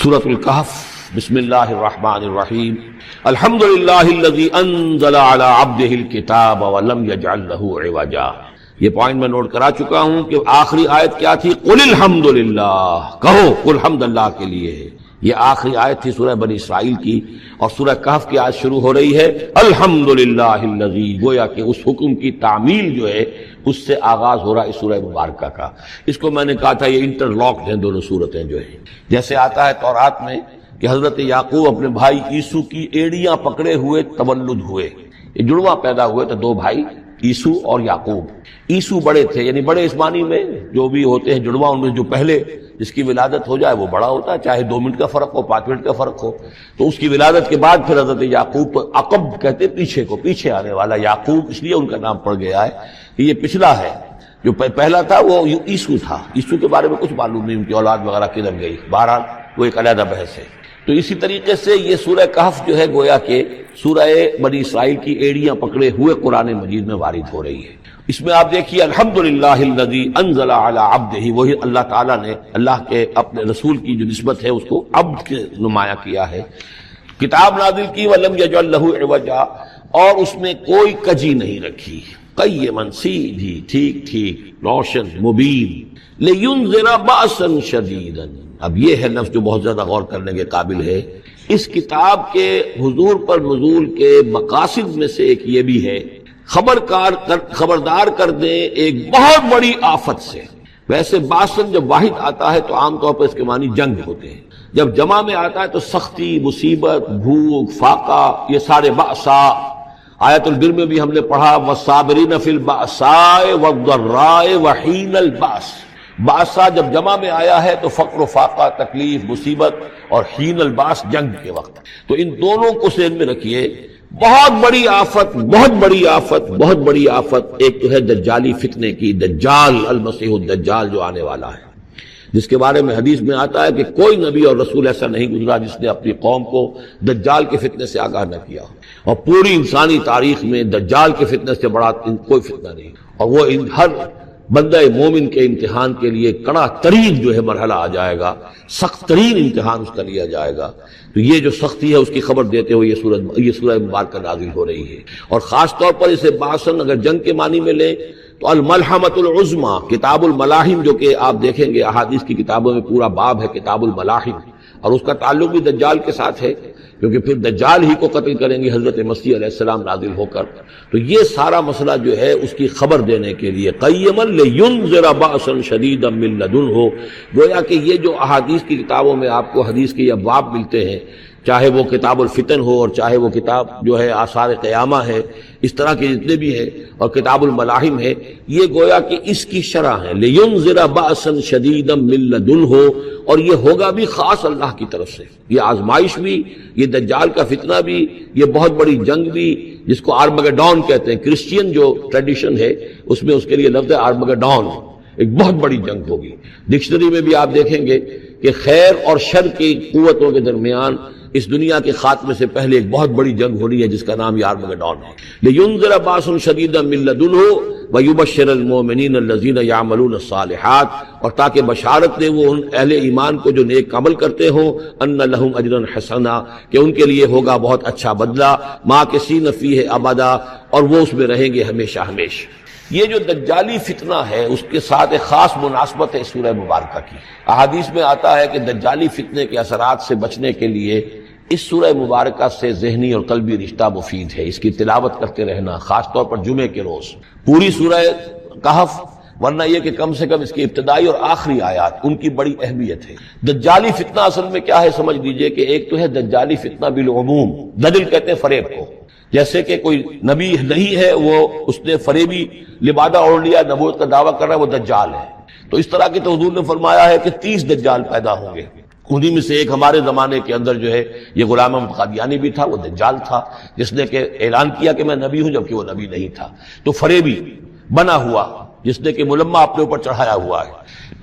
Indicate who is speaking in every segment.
Speaker 1: سورۃ الکہف بسم اللہ الرحمن الرحیم الحمد للہ الذی انزل علی عبدہ الکتاب ولم یجعل لہ عوجا۔ یہ پوائنٹ میں نوٹ کرا چکا ہوں کہ آخری آیت کیا تھی؟ قل الحمد للہ، کہو قل حمد اللہ کے لیے ہے۔ یہ آخری آیت تھی سورہ بنی اسرائیل کی، اور سورہ کہف کی آیت شروع ہو رہی ہے الحمد للہ الذی، گویا کہ اس حکم کی تعمیل جو ہے اس سے آغاز ہو رہا ہے اس سورہ مبارکہ کا۔ اس کو میں نے کہا تھا یہ انٹر لاکڈ ہیں دونوں صورتیں جو ہیں، جیسے آتا ہے تورات میں کہ حضرت یعقوب اپنے بھائی عیسو کی ایڑیاں پکڑے ہوئے تولد ہوئے، یہ جڑواں پیدا ہوئے تو دو بھائی عیسو اور یعقوب۔ عیسو بڑے تھے، یعنی بڑے اس معنی میں جو بھی ہوتے ہیں جڑواں، ان میں جو پہلے جس کی ولادت ہو جائے وہ بڑا ہوتا ہے، چاہے 2 منٹ کا فرق ہو 5 منٹ کا فرق ہو۔ تو اس کی ولادت کے بعد پھر حضرت یعقوب کو عقب کہتے، پیچھے کو، پیچھے آنے والا یعقوب، اس لیے ان کا نام پڑ گیا ہے کہ یہ پچھلا ہے۔ جو پہلا تھا وہ عیسو تھا، عیسو کے بارے میں کچھ معلوم نہیں، ان کی اولاد وغیرہ کدھر گئی، بہرحال وہ ایک علیحدہ بحث ہے۔ تو اسی طریقے سے یہ سورہ کہف جو ہے گویا کہ سورہ بنی اسرائیل کی ایڑیاں پکڑے ہوئے قرآن مجید میں وارد ہو رہی ہے۔ اس میں آپ دیکھیے الحمدللہ الذی انزل علی عبدہ، وہی اللہ تعالیٰ نے اللہ کے اپنے رسول کی جو نسبت ہے اس کو عبد کے نمایاں کیا ہے۔ کتاب نازل کی ولم یجعل لہ عوجا، اور اس میں کوئی کجی نہیں رکھی، قیما، سیدھی، ٹھیک ٹھیک، روشن، مبین، لینذر بأسا شدیدا۔ اب یہ ہے لفظ جو بہت زیادہ غور کرنے کے قابل ہے۔ اس کتاب کے حضور پر نزول کے مقاصد میں سے ایک یہ بھی ہے خبردار کر دیں ایک بہت بڑی آفت سے۔ ویسے باسن جب واحد آتا ہے تو عام طور پر اس کے معنی جنگ ہوتے ہیں، جب جمع میں آتا ہے تو سختی، مصیبت، بھوک، فاقہ، یہ سارے بأسا۔ آیت البر میں بھی ہم نے پڑھا والصابرین فی البأساء والضراء وحین البأس۔ باسا جب جمع میں آیا ہے تو فقر و فاقہ، تکلیف، مصیبت، اور حین الباس جنگ کے وقت۔ تو ان دونوں کو ذہن میں رکھیے، بہت بڑی آفت، بہت بڑی آفت، بہت بڑی آفت۔ ایک تو ہے دجالی فتنے کی، دجال، المسیح الدجال جو آنے والا ہے، جس کے بارے میں حدیث میں آتا ہے کہ کوئی نبی اور رسول ایسا نہیں گزرا جس نے اپنی قوم کو دجال کے فتنے سے آگاہ نہ کیا، اور پوری انسانی تاریخ میں دجال کے فتنے سے بڑا کوئی فتنہ نہیں، اور وہ ہر بندہ مومن کے امتحان کے لیے کڑا ترین جو ہے مرحلہ آ جائے گا، سخت ترین امتحان اس کا لیا جائے گا۔ تو یہ جو سختی ہے اس کی خبر دیتے ہوئے یہ سورہ مبارکہ نازل ہو رہی ہے، اور خاص طور پر اسے باسن اگر جنگ کے معنی میں لیں تو الملحمۃ العظمیٰ، کتاب الملاحم، جو کہ آپ دیکھیں گے احادیث کی کتابوں میں پورا باب ہے کتاب الملاحم، اور اس کا تعلق بھی دجال کے ساتھ ہے، کیونکہ پھر دجال ہی کو قتل کریں گے حضرت مسیح علیہ السلام نازل ہو کر۔ تو یہ سارا مسئلہ جو ہے اس کی خبر دینے کے لیے قیما لینذر بأسا شدیدا من لدنہ، گویا کہ یہ جو احادیث کی کتابوں میں آپ کو حدیث کے ابواب ملتے ہیں، چاہے وہ کتاب الفتن ہو اور چاہے وہ کتاب جو ہے آثار قیامہ ہے، اس طرح کے جتنے بھی ہیں، اور کتاب الملاحم ہے، یہ گویا کہ اس کی شرح ہے لینذر بأسا شدیدا من لدنہ، اور یہ ہوگا بھی خاص اللہ کی طرف سے۔ یہ آزمائش بھی، یہ دجال کا فتنہ بھی، یہ بہت بڑی جنگ بھی، جس کو آرمگڈون کہتے ہیں، کرسچین جو ٹریڈیشن ہے اس میں اس کے لیے لفظ ہے آرمگڈون، ایک بہت بڑی جنگ ہوگی۔ ڈکشنری میں بھی آپ دیکھیں گے کہ خیر اور شر کی قوتوں کے درمیان اس دنیا کے خاتمے سے پہلے ایک بہت بڑی جنگ ہو رہی ہے جس کا نام یہ آرمگڈون ہے۔ لینذر بأسا شدیدا من لدنہ ویبشر المؤمنین الذین یعملون الصالحات، اور تاکہ بشارت دے وہ ان اہل ایمان کو جو نیک عمل کرتے ہوں، ان لہم اجرا حسنا، کہ ان کے لیے ہوگا بہت اچھا بدلہ، ماکثین فیہ ابدا، اور وہ اس میں رہیں گے ہمیشہ ہمیشہ۔ یہ جو دجالی فتنہ ہے اس کے ساتھ ایک خاص مناسبت ہے اس سورہ مبارکہ کی۔ احادیث میں آتا ہے کہ دجالی فتنے کے اثرات سے بچنے کے لیے اس سورہ مبارکہ سے ذہنی اور قلبی رشتہ مفید ہے، اس کی تلاوت کرتے رہنا، خاص طور پر جمعے کے روز پوری سورہ کہف، ورنہ یہ کہ کم سے کم اس کی ابتدائی اور آخری آیات ان کی بڑی اہمیت ہے۔ دجالی فتنہ اصل میں کیا ہے سمجھ لیجئے کہ ایک تو ہے دجالی فتنہ بالعموم، دجل کہتے ہیں فریب کو، جیسے کہ کوئی نبی نہیں ہے، وہ اس نے فریبی لبادہ اوڑھ لیا، نبوت کا دعویٰ کر رہا ہے، وہ دجال ہے۔ تو اس طرح کی تو حضور نے فرمایا ہے کہ 30 دجال پیدا ہوں گے، انہی میں سے ایک ہمارے زمانے کے اندر جو ہے یہ غلام احمد قادیانی بھی تھا، وہ دجال تھا، جس نے کہ اعلان کیا کہ میں نبی ہوں جبکہ وہ نبی نہیں تھا۔ تو فریبی بنا ہوا جس نے کہ ملمہ اپنے اوپر چڑھایا ہوا ہے۔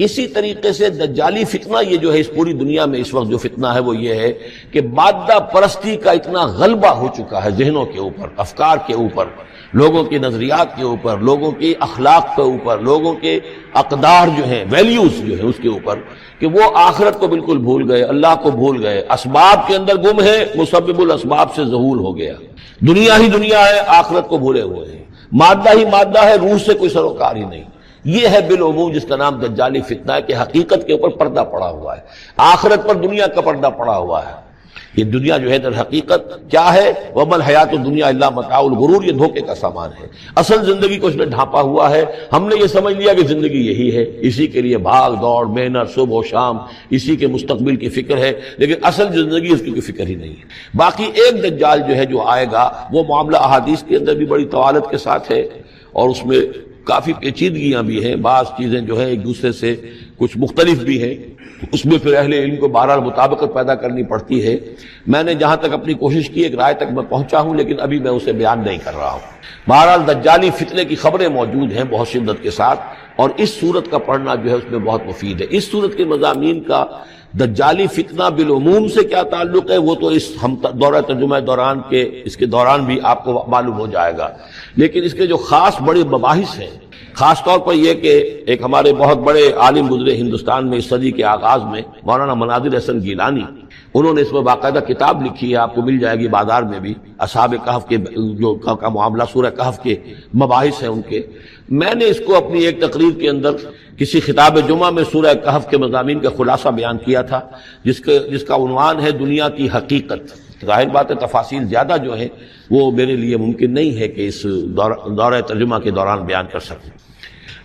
Speaker 1: اسی طریقے سے دجالی فتنہ یہ جو ہے اس پوری دنیا میں اس وقت جو فتنہ ہے وہ یہ ہے کہ مادہ پرستی کا اتنا غلبہ ہو چکا ہے ذہنوں کے اوپر، افکار کے اوپر، لوگوں کے نظریات کے اوپر، لوگوں کی اخلاق کے اوپر، لوگوں کے اقدار جو ہیں، ویلیوز جو ہیں اس کے اوپر، کہ وہ آخرت کو بالکل بھول گئے، اللہ کو بھول گئے، اسباب کے اندر گم ہے، مسبب الاسباب سے ذہول ہو گیا، دنیا ہی دنیا ہے، آخرت کو بھولے ہوئے ہیں، مادہ ہی مادہ ہے، روح سے کوئی سروکار ہی نہیں۔ یہ ہے بالعموم جس کا نام دجالی فتنہ ہے کہ حقیقت کے اوپر پردہ پڑا ہوا ہے، آخرت پر دنیا کا پردہ پڑا ہوا ہے۔ یہ دنیا جو ہے در حقیقت کیا ہے؟ وَمَا الْحَيَاةُ الدُّنْيَا إِلَّا مَتَاعُ الْغُرُورِ، یہ دھوکے کا سامان ہے۔ اصل زندگی کو اس نے ڈھانپا ہوا ہے، ہم نے یہ سمجھ لیا کہ زندگی یہی ہے، اسی کے لیے بھاگ دوڑ محنت صبح و شام، اسی کے مستقبل کی فکر ہے، لیکن اصل زندگی اس کی کوئی فکر ہی نہیں ہے۔ باقی ایک دجال جو ہے جو آئے گا وہ معاملہ احادیث کے اندر بھی بڑی طوالت کے ساتھ ہے، اور اس میں کافی پیچیدگیاں بھی ہیں، بعض چیزیں جو ہے ایک دوسرے سے کچھ مختلف بھی ہیں، اس میں پھر اہل علم کو بہرحال مطابقت پیدا کرنی پڑتی ہے۔ میں نے جہاں تک اپنی کوشش کی ایک رائے تک میں پہنچا ہوں، لیکن ابھی میں اسے بیان نہیں کر رہا ہوں۔ بہرحال دجالی فتنے کی خبریں موجود ہیں بہت شدت کے ساتھ، اور اس صورت کا پڑھنا جو ہے اس میں بہت مفید ہے۔ اس صورت کے مضامین کا دجالی فتنہ بالعموم سے کیا تعلق ہے وہ تو اس ہم دورہ ترجمہ دوران کے اس کے دوران بھی آپ کو معلوم ہو جائے گا، لیکن اس کے جو خاص بڑے مباحث ہیں، خاص طور پر یہ کہ ایک ہمارے بہت بڑے عالم گزرے ہندوستان میں اس صدی کے آغاز میں، مولانا مناظر حسن گیلانی، انہوں نے اس میں باقاعدہ کتاب لکھی ہے، آپ کو مل جائے گی بازار میں بھی، اصحاب کہف کے جو کا معاملہ سورہ کہف کے مباحث ہیں ان کے۔ میں نے اس کو اپنی ایک تقریر کے اندر کسی خطاب جمعہ میں سورہ کہف کے مضامین کا خلاصہ بیان کیا تھا، جس کا عنوان ہے دنیا کی حقیقت۔ ظاہر بات ہے تفاصیل زیادہ جو ہیں وہ میرے لیے ممکن نہیں ہے کہ اس دورہ ترجمہ کے دوران بیان کر سکوں۔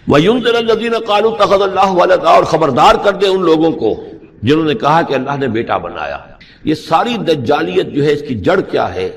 Speaker 1: وَيُنذِرَ الَّذِينَ قَالُوا اتَّخَذَ اللَّهُ وَلَدًا، اور خبردار کر دے ان لوگوں کو جنہوں نے کہا کہ اللہ نے بیٹا بنایا۔ یہ ساری دجالیت جو ہے اس کی جڑ کیا ہے؟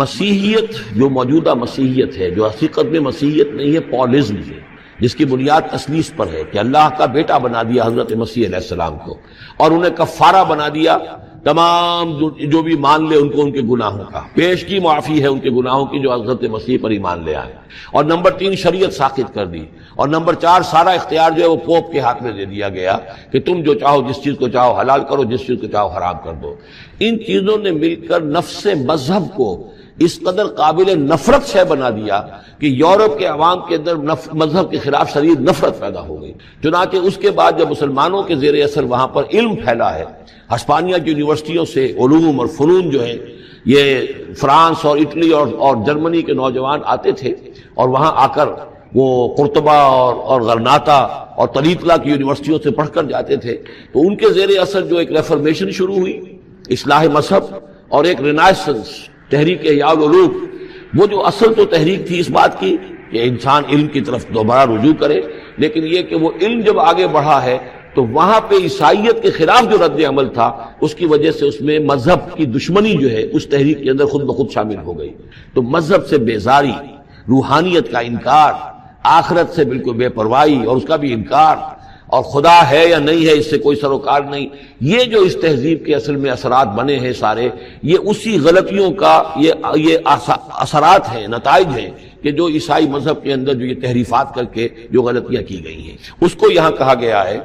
Speaker 1: مسیحیت، جو موجودہ مسیحیت ہے، جو حقیقت میں مسیحیت نہیں ہے، پولزم ہے، جس کی بنیاد تثلیث پر ہے کہ اللہ کا بیٹا بنا دیا حضرت مسیح علیہ السلام کو، اور انہیں کفارہ بنا دیا تمام جو بھی مان لے ان کو ان کے گناہوں کا، پیش کی معافی ہے ان کے گناہوں کی جو حضرت مسیح پر ایمان لے آئے، اور نمبر 3 شریعت ساخت کر دی، اور نمبر 4 سارا اختیار جو ہے وہ پوپ کے ہاتھ میں دے دیا گیا کہ تم جو چاہو جس چیز کو چاہو حلال کرو، جس چیز کو چاہو حرام کر دو۔ ان چیزوں نے مل کر نفس مذہب کو اس قدر قابل نفرت سے بنا دیا کہ یورپ کے عوام کے اندر مذہب کے خلاف شدید نفرت پیدا ہو گئی۔ چنانچہ اس کے بعد جب مسلمانوں کے زیر اثر وہاں پر علم پھیلا ہے، ہسپانیہ کی یونیورسٹیوں سے علوم اور فنون جو ہیں یہ فرانس اور اٹلی اور جرمنی کے نوجوان آتے تھے، اور وہاں آ کر وہ قرطبہ اور غرناطہ اور طریقلہ کی یونیورسٹیوں سے پڑھ کر جاتے تھے، تو ان کے زیر اثر جو ایک ریفرمیشن شروع ہوئی، اصلاح مذہب، اور ایک رینائسنس، تحریک احیاء العلوم، وہ جو اصل تو تحریک تھی اس بات کی کہ انسان علم کی طرف دوبارہ رجوع کرے، لیکن یہ کہ وہ علم جب آگے بڑھا ہے تو وہاں پہ عیسائیت کے خلاف جو رد عمل تھا اس کی وجہ سے اس میں مذہب کی دشمنی جو ہے اس تحریک کے اندر خود بخود شامل ہو گئی۔ تو مذہب سے بیزاری، روحانیت کا انکار، آخرت سے بالکل بے پرواہی اور اس کا بھی انکار، اور خدا ہے یا نہیں ہے اس سے کوئی سروکار نہیں، یہ جو اس تہذیب کے اصل میں اثرات بنے ہیں سارے، یہ اسی غلطیوں کا یہ اثرات ہیں، نتائج ہیں کہ جو عیسائی مذہب کے اندر جو یہ تحریفات کر کے جو غلطیاں کی گئی ہیں، اس کو یہاں کہا گیا ہے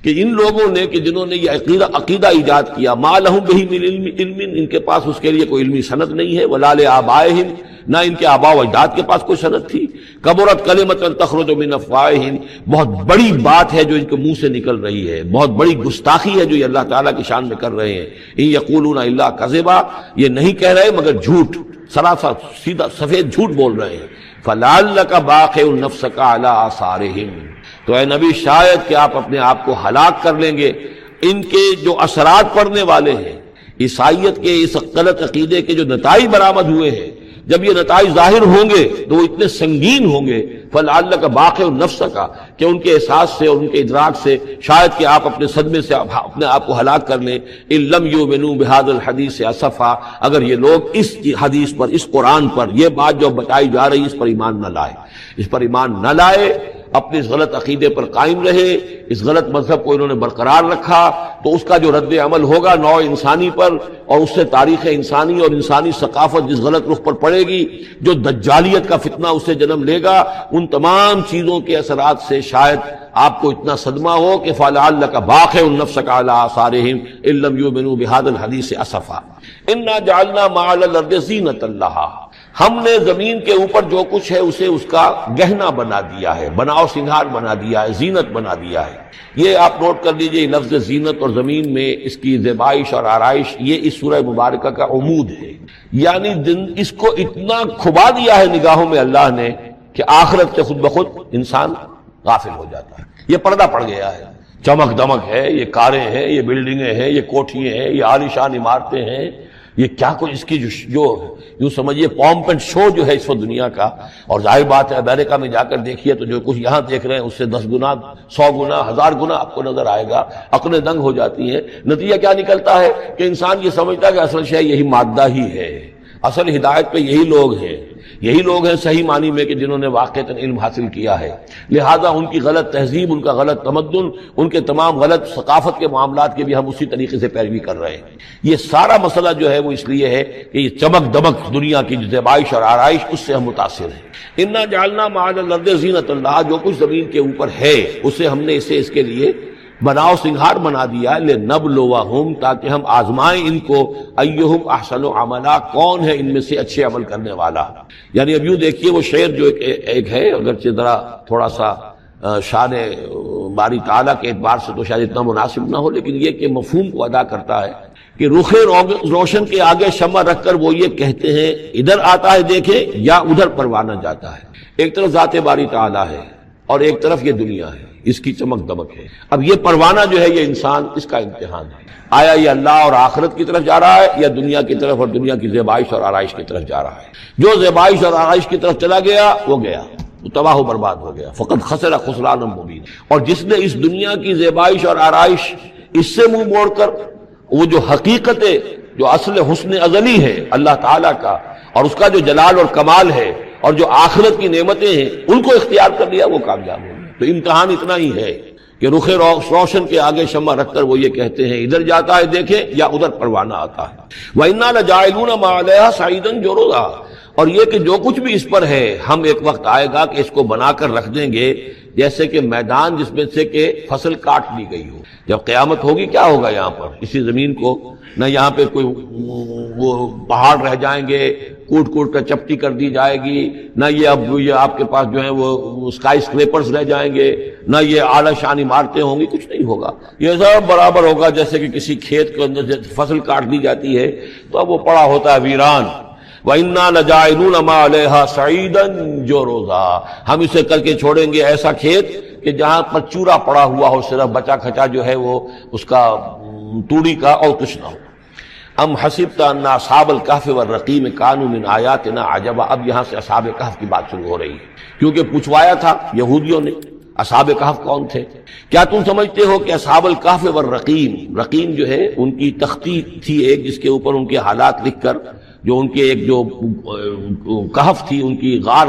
Speaker 1: کہ ان لوگوں نے کہ جنہوں نے یہ عقیدہ ایجاد کیا، ما لہم بہ من علم، ان کے پاس اس کے لیے کوئی علمی سند نہیں ہے، ولا لآبائہم، نہ ان کے آباء و اجداد کے پاس کوئی سند تھی، کبرت کلمۃ تخرج من افواہہم، بہت بڑی بات ہے جو ان کے منہ سے نکل رہی ہے، بہت بڑی گستاخی ہے جو یہ اللہ تعالیٰ کی شان میں کر رہے ہیں، ان یقولون الا کذبا، یہ نہیں کہہ رہے مگر جھوٹ، سراسر سیدھا سفید جھوٹ بول رہے ہیں، فلعلک باخع نفسک علی آثارہم، تو اے نبی شاید کہ آپ اپنے آپ کو ہلاک کر لیں گے ان کے جو اثرات پڑنے والے ہیں، عیسائیت کے اس غلط عقیدے کے جو نتائج برآمد ہوئے ہیں، جب یہ نتائج ظاہر ہوں گے تو وہ اتنے سنگین ہوں گے، فلعلک باخع نفسک، کہ ان کے احساس سے اور ان کے ادراک سے شاید کہ آپ اپنے صدمے سے اپنے آپ کو ہلاک کر لیں، ان لم یؤمنوا بہذا الحدیث اسفا، اگر یہ لوگ اس حدیث پر، اس قرآن پر، یہ بات جو بتائی جا رہی اس پر ایمان نہ لائے، اس پر ایمان نہ لائے، اپنے اس غلط عقیدے پر قائم رہے، اس غلط مذہب کو انہوں نے برقرار رکھا، تو اس کا جو رد عمل ہوگا نوع انسانی پر، اور اس سے تاریخ انسانی اور انسانی ثقافت جس غلط رخ پر پڑے گی، جو دجالیت کا فتنہ اس سے جنم لے گا، ان تمام چیزوں کے اثرات سے شاید آپ کو اتنا صدمہ ہو کہ فلعلک باخع نفسک علی آثارہم ان لم یؤمنوا بہذا الحدیث اسفا انا جعلنا ما علی الارض زینۃ لہا، ہم نے زمین کے اوپر جو کچھ ہے اسے اس کا گہنا بنا دیا ہے، بناؤ سنگھار بنا دیا ہے، زینت بنا دیا ہے۔ یہ آپ نوٹ کر لیجئے، لفظ زینت اور زمین میں اس کی زیبائش اور آرائش یہ اس سورہ مبارکہ کا عمود ہے، یعنی اس کو اتنا کھبا دیا ہے نگاہوں میں اللہ نے کہ آخرت سے خود بخود انسان غافل ہو جاتا ہے۔ یہ پردہ پڑ گیا ہے، چمک دمک ہے، یہ کاریں ہیں، یہ بلڈنگیں ہیں، یہ کوٹھیاں ہیں، یہ عالیشان عمارتیں ہیں، یہ کیا کوئی اس کی جو یوں سمجھیے پومپ اینڈ شو جو ہے اس وقت دنیا کا، اور ظاہر بات ہے امریکہ میں جا کر دیکھیے تو جو کچھ یہاں دیکھ رہے ہیں اس سے 10 گنا 100 گنا 1000 گنا آپ کو نظر آئے گا، عقلیں دنگ ہو جاتی ہیں۔ نتیجہ کیا نکلتا ہے کہ انسان یہ سمجھتا ہے کہ اصل شے یہی مادہ ہی ہے، اصل ہدایت پہ یہی لوگ ہیں صحیح معنی میں کہ جنہوں نے واقعتاً علم حاصل کیا ہے، لہذا ان کی غلط تہذیب، ان کا غلط تمدن، ان کے تمام غلط ثقافت کے معاملات کے بھی ہم اسی طریقے سے پیروی کر رہے ہیں۔ یہ سارا مسئلہ جو ہے وہ اس لیے ہے کہ یہ چمک دمک دنیا کی زیبائش اور آرائش اس سے ہم متاثر ہیں۔ انا جعلنا ما علی الارض زینۃ اللہ، جو کچھ زمین کے اوپر ہے اسے ہم نے اس کے لیے بناؤ سنگھار بنا دیا ہے، لنبلوہم، تاکہ ہم آزمائیں ان کو، ایہم احسن عملا، کون ہے ان میں سے اچھے عمل کرنے والا۔ یعنی اب یوں دیکھیے وہ شعر جو ایک ہے، اگرچہ ذرا تھوڑا سا شان باری تعالیٰ کے اعتبار سے تو شاید اتنا مناسب نہ ہو، لیکن یہ کہ مفہوم کو ادا کرتا ہے کہ رخ روشن کے آگے شمع رکھ کر وہ یہ کہتے ہیں ادھر آتا ہے دیکھیں یا ادھر پروانہ جاتا ہے۔ ایک طرف ذات باری تعالیٰ ہے اور ایک طرف یہ دنیا ہے، اس کی چمک دمک ہے۔ اب یہ پروانہ جو ہے یہ انسان، اس کا امتحان ہے، آیا یہ اللہ اور آخرت کی طرف جا رہا ہے یا دنیا کی طرف اور دنیا کی زیبائش اور آرائش کی طرف جا رہا ہے۔ جو زیبائش اور آرائش کی طرف چلا گیا وہ گیا، وہ تباہ و برباد ہو گیا، فقط خسر خسرانا مبین۔ اور جس نے اس دنیا کی زیبائش اور آرائش اس سے منہ موڑ کر وہ جو حقیقت جو اصل حسن ازلی ہے اللہ تعالیٰ کا اور اس کا جو جلال اور کمال ہے اور جو آخرت کی نعمتیں ہیں ان کو اختیار کر لیا، وہ کامیاب ہو گیا۔ تو امتحان اتنا ہی ہے کہ رخ روشن کے آگے شمع رکھ کر وہ یہ کہتے ہیں ادھر جاتا ہے دیکھیں یا ادھر پروانہ آتا ہے۔ وَإِنَّا لَجَاعِلُونَ مَا عَلَيْهَا صَعِيدًا جُرُزًا، اور یہ کہ جو کچھ بھی اس پر ہے ہم ایک وقت آئے گا کہ اس کو بنا کر رکھ دیں گے جیسے کہ میدان جس میں سے کہ فصل کاٹ لی گئی ہو۔ جب قیامت ہوگی کیا ہوگا یہاں پر اسی زمین کو، نہ یہاں پہ کوئی وہ پہاڑ رہ جائیں گے کوٹ کوٹ کر چپٹی کر دی جائے گی، نہ یہ آپ کے پاس جو ہیں وہ اسکائی اسکریپرز رہ جائیں گے، نہ یہ اعلیٰ شان عمارتیں ہوں گی، کچھ نہیں ہوگا۔ یہ سب برابر ہوگا جیسے کہ کسی کھیت کے اندر سے فصل کاٹ دی جاتی ہے تو اب وہ پڑا ہوتا ہے ویران۔ وَإِنَّا لَجَاعِلُونَ مَا عَلَيْهَا صَعِيدًا جُرُزًا، ہم اسے کر کے چھوڑیں گے ایسا کھیت کہ جہاں پر چورا پڑا ہوا ہو، صرف بچا کھچا جو ہے وہ اس کا توڑی کا اور کچھ نہ ہو۔ ام حسبت ان اصحاب الکہف والرقیم کانوا من آیاتنا عجبا، اب یہاں سے اصحاب کہف کی بات شروع ہو رہی ہے، کیونکہ پوچھوایا تھا یہودیوں نے اصحاب کہف کون تھے۔ کیا تم سمجھتے ہو کہ اصحاب الکہف والرقیم، رقیم جو ہے ان کی تختی تھی ایک جس کے اوپر ان کے حالات لکھ کر، جو ان کے ایک جو کہف تھی ان کی غار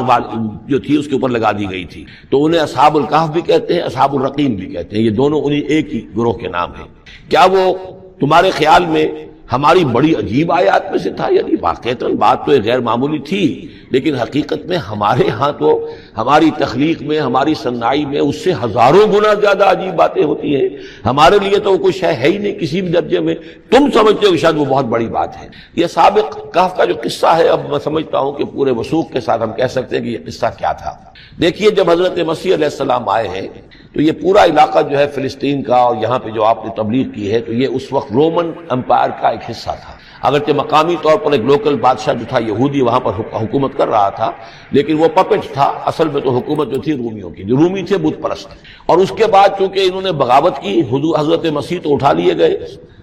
Speaker 1: جو تھی اس کے اوپر لگا دی گئی تھی، تو انہیں اصحاب الکہف بھی کہتے ہیں، اصحاب الرقیم بھی کہتے ہیں، یہ دونوں انہیں ایک ہی گروہ کے نام ہیں۔ کیا وہ تمہارے خیال میں ہماری بڑی عجیب آیات میں سے تھا؟ یعنی واقعتاً بات تو غیر معمولی تھی، لیکن حقیقت میں ہمارے ہاں تو ہماری تخلیق میں، ہماری صنائی میں اس سے ہزاروں گنا زیادہ عجیب باتیں ہوتی ہیں۔ ہمارے لیے تو وہ کچھ ہے ہی نہیں کسی بھی درجے میں، تم سمجھتے ہو شاید وہ بہت بڑی بات ہے۔ یہ سابق کہف کا جو قصہ ہے، اب میں سمجھتا ہوں کہ پورے وثوق کے ساتھ ہم کہہ سکتے ہیں کہ یہ قصہ کیا تھا۔ دیکھیے جب حضرت مسیح علیہ السلام آئے ہیں تو یہ پورا علاقہ جو ہے فلسطین کا اور یہاں پہ جو آپ نے تبلیغ کی ہے تو یہ اس وقت رومن امپائر کا ایک حصہ تھا، اگرچہ مقامی طور پر ایک لوکل بادشاہ جو تھا یہودی وہاں پر حکومت کر رہا تھا، لیکن وہ پپٹ تھا، اصل میں تو حکومت جو تھی رومیوں کی، جو رومی تھے بت پرست۔ اور اس کے بعد چونکہ انہوں نے بغاوت کی، حضرت مسیح تو اٹھا لیے گئے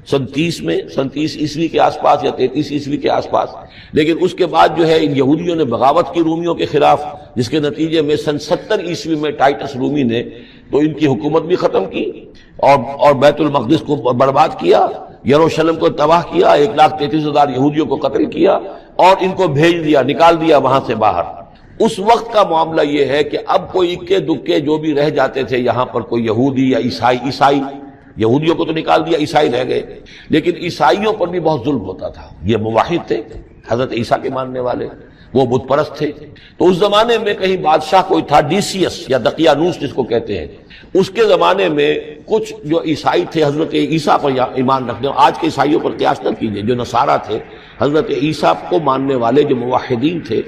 Speaker 1: سن 30 عیسوی کے آس پاس یا 33 عیسوی کے آس پاس، لیکن اس کے بعد جو ہے ان یہودیوں نے بغاوت کی رومیوں کے خلاف، جس کے نتیجے میں سن 70 عیسوی میں ٹائٹس رومی نے تو ان کی حکومت بھی ختم کی اور بیت المقدس کو برباد کیا، یروشلم کو تباہ کیا، 1,33,000 یہودیوں کو قتل کیا اور ان کو بھیج دیا، نکال دیا وہاں سے باہر۔ اس وقت کا معاملہ یہ ہے کہ اب کوئی اکے دکے جو بھی رہ جاتے تھے یہاں پر، کوئی یہودی یا عیسائی، یہودیوں کو تو نکال دیا، عیسائی رہ گئے، لیکن عیسائیوں پر بھی بہت ظلم ہوتا تھا۔ یہ موحد تھے، حضرت عیسیٰ کے ماننے والے، وہ بت پرست تھے۔ تو اس زمانے میں کہیں بادشاہ کوئی تھا ڈیسیس یا دقیانوس جس کو کہتے ہیں، اس کے زمانے میں کچھ جو عیسائی تھے حضرت عیسیٰ پر ایمان رکھنے، آج کے عیسائیوں پر قیاس نہ کیجیے، جو نصارہ تھے حضرت عیسیٰ کو ماننے والے جو موحدین تھے،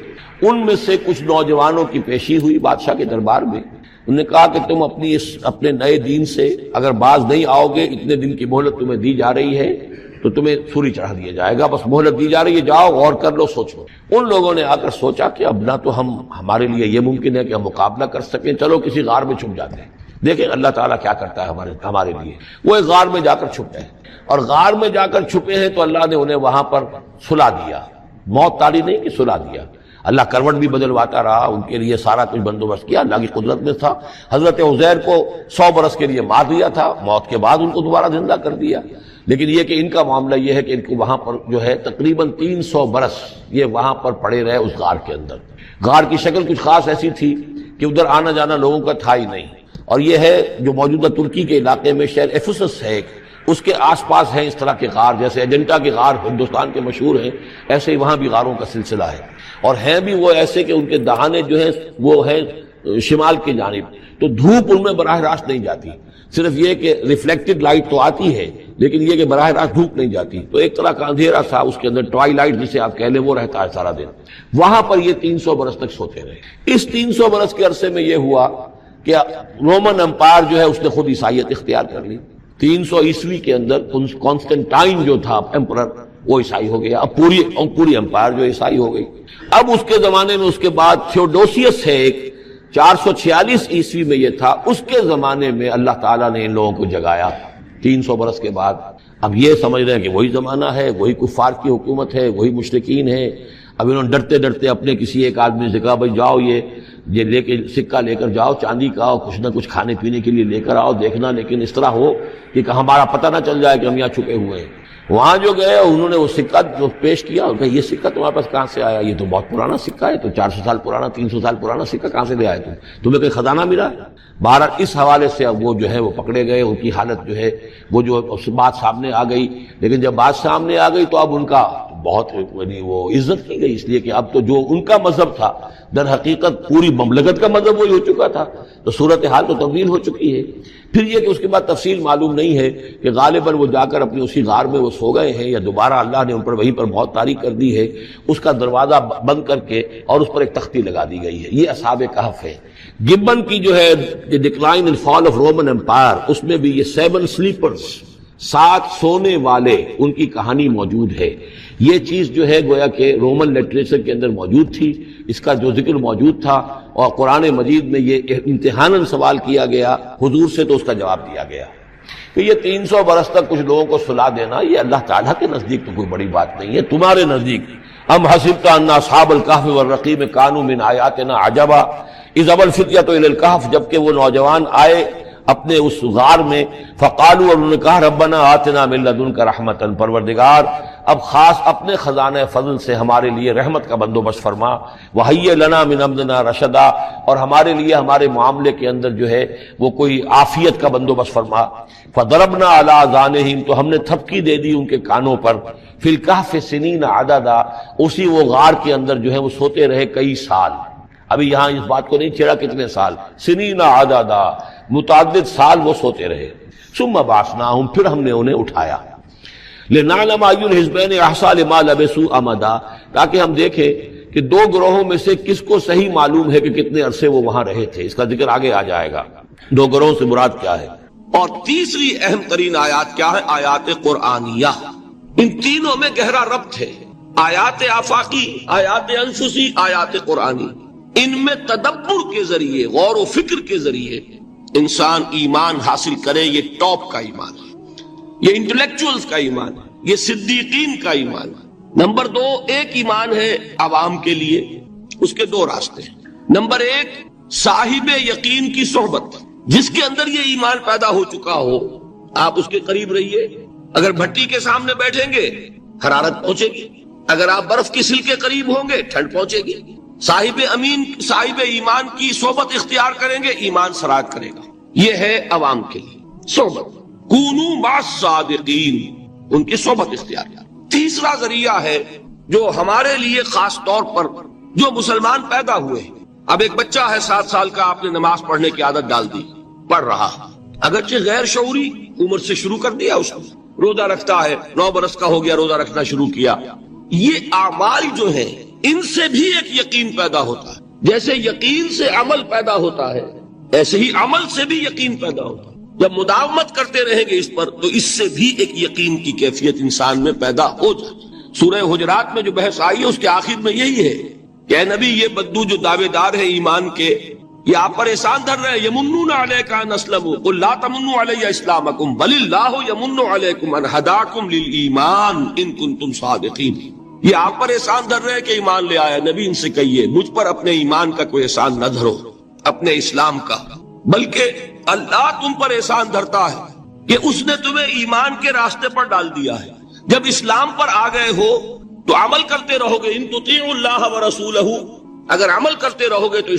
Speaker 1: ان میں سے کچھ نوجوانوں کی پیشی ہوئی بادشاہ کے دربار میں۔ انہوں نے کہا کہ تم اپنے نئے دین سے اگر باز نہیں آؤ گے، اتنے دن کی مہلت تمہیں دی جا رہی ہے تو تمہیں سولی چڑھا دیا جائے گا، بس مہلت دی جا رہی ہے، جاؤ غور کر لو، سوچو۔ ان لوگوں نے آ کر سوچا کہ اب نہ تو ہمارے لیے یہ ممکن ہے کہ ہم مقابلہ کر سکیں، چلو کسی غار میں چھپ جاتے ہیں، دیکھیں اللہ تعالیٰ کیا کرتا ہے ہمارے لیے۔ وہ ایک غار میں جا کر چھپ گئے، اور غار میں جا کر چھپے ہیں تو اللہ نے انہیں وہاں پر سلا دیا، موت تاری نہیں کہ سلا دیا۔ اللہ کروٹ بھی بدلواتا رہا، ان کے لیے سارا کچھ بندوبست کیا، اللہ کی قدرت میں تھا۔ حضرت عزیر کو 100 برس کے لیے مار دیا تھا، موت کے بعد ان کو دوبارہ زندہ کر دیا۔ لیکن یہ کہ ان کا معاملہ یہ ہے کہ ان کو وہاں پر جو ہے تقریباً 300 برس یہ وہاں پر پڑے رہے اس غار کے اندر۔ غار کی شکل کچھ خاص ایسی تھی کہ ادھر آنا جانا لوگوں کا تھا ہی نہیں، اور یہ ہے جو موجودہ ترکی کے علاقے میں شہر ایفسس ہے، اس کے آس پاس ہیں اس طرح کے غار، جیسے ایجنٹا کے غار ہندوستان کے مشہور ہیں، ایسے ہی وہاں بھی غاروں کا سلسلہ ہے، اور ہیں بھی وہ ایسے کہ ان کے دہانے جو ہیں وہ ہیں شمال کی جانب، تو دھوپ ان میں براہ راست نہیں جاتی، صرف یہ کہ ریفلیکٹڈ لائٹ تو آتی ہے لیکن یہ کہ براہ راست دھوپ نہیں جاتی، تو ایک طرح کا اندھیرا سا اس کے اندر ٹوائی لائٹ جسے آپ کہہ لیں وہ رہتا ہے سارا دن۔ وہاں پر یہ 300 برس تک سوتے رہے۔ اس 300 برس کے عرصے میں یہ ہوا کہ رومن امپائر جو ہے اس نے خود عیسائیت اختیار کر لی۔ 300 عیسوی کے اندر کانسٹنٹائن جو تھا ایمپرر وہ عیسائی ہو گیا، اب پوری امپائر جو عیسائی ہو گئی۔ اب اس کے زمانے میں اس کے بعد تھیوڈوسیس ہے ایک، 446 عیسوی میں یہ تھا، اس کے زمانے میں اللہ تعالیٰ نے ان لوگوں کو جگایا 300 برس کے بعد۔ اب یہ سمجھ رہے ہیں کہ وہی زمانہ ہے، وہی کفار کی حکومت ہے، وہی مشرکین ہے۔ اب انہوں نے ڈرتے ڈرتے اپنے کسی ایک آدمی سے کہا بھائی جاؤ یہ لے کے سکہ لے کر جاؤ، چاندی کا، کچھ نہ کچھ کھانے پینے کے لیے لے کر آؤ، دیکھنا لیکن اس طرح ہو کہ ہمارا پتہ نہ چل جائے کہ ہم یہاں چھپے ہوئے ہیں۔ وہاں جو گئے انہوں نے وہ سکہ جو پیش کیا، کہ یہ سکہ تمہارے پاس کہاں سے آیا؟ یہ تو بہت پرانا سکہ ہے، تو 400 سال پرانا، 300 سال پرانا سکہ کہاں سے لے آئے تمہیں کوئی خزانہ ملا؟ بہرحال اس حوالے سے اب وہ جو ہے وہ پکڑے گئے، ان کی حالت جو ہے وہ جو بات سامنے آ گئی۔ لیکن جب بات سامنے آ گئی تو اب ان کا بہت وہ عزت کی گئی، اس لیے کہ اب تو جو ان کا مذہب تھا در حقیقت پوری مملکت کا مذہب وہی ہو چکا تھا، تو صورتحال تو تبدیل ہو چکی ہے۔ پھر یہ کہ اس کے بعد تفصیل معلوم نہیں ہے کہ غالباً وہ جا کر اپنی اسی غار میں وہ سو گئے ہیں، یا دوبارہ اللہ نے ان پر وہیں پر موت طاری کر دی ہے، اس کا دروازہ بند کر کے اور اس پر ایک تختی لگا دی گئی ہے۔ یہ اصحاب کہف ہے۔ گبن کی جو ہے decline and fall of Roman empire, اس میں بھی یہ 7 سلیپرز، 7 سونے والے، ان کی کہانی موجود ہے۔ یہ چیز جو ہے گویا کہ رومن لٹریچر کے اندر موجود تھی، اس کا جو ذکر موجود تھا، اور قرآن مجید میں یہ امتحاناً سوال کیا گیا حضور سے، تو اس کا جواب دیا گیا کہ یہ 300 برس تک کچھ لوگوں کو سلا دینا یہ اللہ تعالیٰ کے نزدیک تو کوئی بڑی بات نہیں ہے، تمہارے نزدیک ام حسبت ان اصحاب الکہف والرقیم کانوا من آیاتنا عجبا اذ ابى الفتية الى الکہف، جبکہ وہ نوجوان آئے اپنے اس غار میں، فقالوا، اور انہوں نے کہا ربنا آتنا من لدنک رحمتا، پروردگار اب خاص اپنے خزانہ فضل سے ہمارے لیے رحمت کا بندوبست فرما، وہیئ لنا من امرنا رشدا، اور ہمارے لیے ہمارے معاملے کے اندر جو ہے وہ کوئی عافیت کا بندوبست فرما، فضربنا علی اذانہم، تو ہم نے تھپکی دے دی ان کے کانوں پر، فی الکہف سنین عددا، اسی وہ غار کے اندر جو ہے وہ سوتے رہے کئی سال۔ ابھی یہاں اس بات کو نہیں چھیڑا کتنے سال، سنین عددا، متعدد سال وہ سوتے رہے۔ ثم بعثناہم، پھر ہم نے انہیں اٹھایا، لنعلم ای الحزبین احصیٰ لما لبثوا امدا، تاکہ ہم دیکھیں کہ 2 گروہوں میں سے کس کو صحیح معلوم ہے کہ کتنے عرصے وہ وہاں رہے تھے۔ اس کا ذکر آگے آ جائے گا 2 گروہوں سے مراد کیا ہے۔ اور تیسری اہم ترین آیات کیا ہے؟ آیات قرآنیہ۔ ان تینوں میں گہرا ربط ہے، آیات آفاقی، آیات انفسی، آیات قرآنی۔ ان میں تدبر کے ذریعے، غور و فکر کے ذریعے انسان ایمان حاصل کرے، یہ ٹاپ کا ایمان ہے، یہ انٹلیکچوئلز کا ایمان ہے، یہ صدیقین کا ایمان ہے۔ نمبر 2، ایک ایمان ہے عوام کے لیے، اس کے 2 راستے ہیں۔ نمبر 1، صاحب یقین کی صحبت، جس کے اندر یہ ایمان پیدا ہو چکا ہو، آپ اس کے قریب رہیے۔ اگر بھٹی کے سامنے بیٹھیں گے حرارت پہنچے گی، اگر آپ برف کی سل کے قریب ہوں گے ٹھنڈ پہنچے گی۔ صاحب ایمان کی صحبت اختیار کریں گے، ایمان سرات کرے گا۔ یہ ہے عوام کے لیے صحبت، کونوا مع الصادقین، ان کی صحبت اختیار کیا۔ تیسرا ذریعہ ہے جو ہمارے لیے خاص طور پر
Speaker 2: جو مسلمان پیدا ہوئے، اب ایک بچہ ہے 7 سال کا، آپ نے نماز پڑھنے کی عادت ڈال دی، پڑھ رہا، اگرچہ غیر شعوری عمر سے شروع کر دیا اس کو، روزہ رکھتا ہے، 9 برس کا ہو گیا، روزہ رکھنا شروع کیا. یہ اعمال جو ہیں ان سے بھی ایک یقین پیدا ہوتا ہے. جیسے یقین سے عمل پیدا ہوتا ہے، ایسے ہی عمل سے بھی یقین پیدا ہوتا ہے. جب مداومت کرتے رہیں گے اس پر تو اس سے بھی ایک یقین کی کیفیت انسان میں پیدا ہو جاتی. سورہ حجرات میں جو بحث آئی ہے اس کے آخر میں یہی ہے کہ اے نبی، یہ بدو جو دعوے دار ہیں ایمان کے، یہ آپ پر احسان دھر رہے ہیں. یمنون علیک ان اسلموا قل لا تمنوا علی اسلامکم بل اللہ یمن علیکم ان ہداکم للایمان ان کنتم صادقین. یہ آپ پر احسان دھر رہے ہیں کہ ایمان لے آیا. نبی ان سے کہیے مجھ پر اپنے ایمان کا کوئی احسان نہ دھرو، اپنے اسلام کا، بلکہ اللہ تم پر احسان دھرتا ہے کہ اس نے تمہیں ایمان کے راستے پر ڈال دیا ہے. جب اسلام پر آ گئے ہو تو عمل کرتے رہو گے. ان تطیعوا اللہ ورسولہ، اگر عمل کرتے رہو گے تو اس